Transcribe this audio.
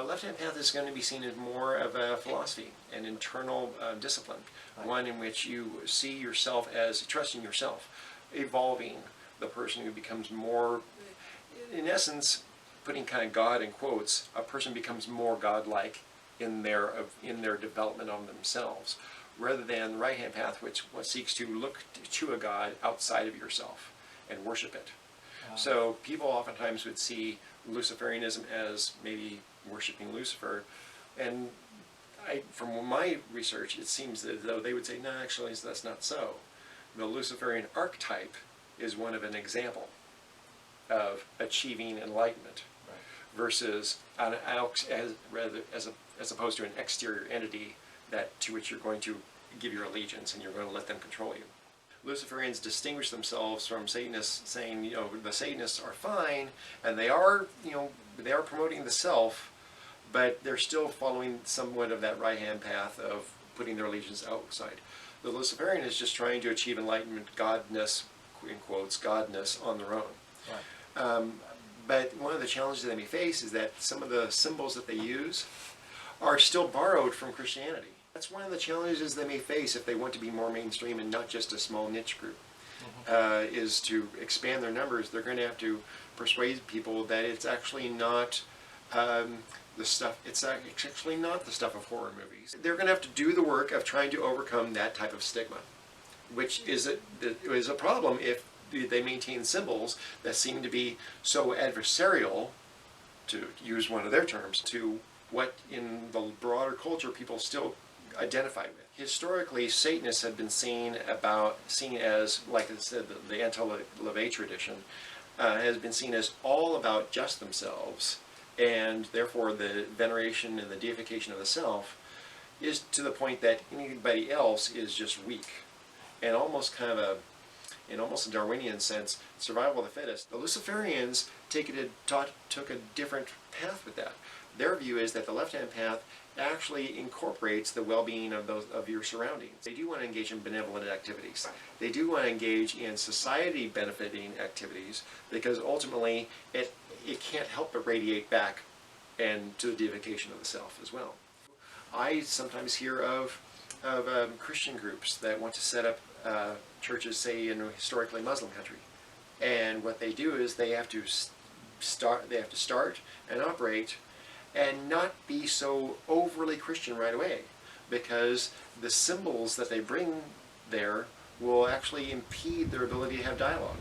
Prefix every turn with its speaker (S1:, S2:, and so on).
S1: Left-hand path is going to be seen as more of a philosophy, an internal discipline, right. One in which you see yourself as trusting yourself, evolving, the person who becomes more, in essence, putting kind of God in quotes, a person becomes more godlike in their development of themselves, rather than the right-hand path, which seeks to look to a God outside of yourself and worship it. Wow. So people oftentimes would see Luciferianism as maybe worshiping Lucifer, and from my research, it seems as though they would say, no, actually, that's not so. The Luciferian archetype is one of an example of achieving enlightenment, right, versus as opposed to an exterior entity to which you're going to give your allegiance and you're going to let them control you. Luciferians distinguish themselves from Satanists, saying, the Satanists are fine and they are promoting the self, but they're still following somewhat of that right-hand path of putting their allegiance outside. The Luciferian is just trying to achieve enlightenment, godness, in quotes, godness on their own. Right. But one of the challenges they may face is that some of the symbols that they use are still borrowed from Christianity. That's one of the challenges they may face if they want to be more mainstream and not just a small niche group. Mm-hmm. Is to expand their numbers. They're going to have to persuade people that it's actually not it's actually not the stuff of horror movies. They're going to have to do the work of trying to overcome that type of stigma, which is a problem if they maintain symbols that seem to be so adversarial, to use one of their terms, to what in the broader culture people still identify with. Historically, Satanists have been seen as, like I said, the anti-LaVey tradition has been seen as all about just themselves, and therefore the veneration and the deification of the self is to the point that anybody else is just weak, and almost kind of in almost a Darwinian sense, survival of the fittest. The Luciferians took a different path with that. Their view is that the left-hand path actually incorporates the well-being of your surroundings. They do want to engage in benevolent activities. They do want to engage in society benefiting activities, because ultimately it can't help but radiate back and to the deification of the self as well. I sometimes hear of Christian groups that want to set up churches, say, in a historically Muslim country, and what they do is they have to start and operate and not be so overly Christian right away, because the symbols that they bring there will actually impede their ability to have dialogue.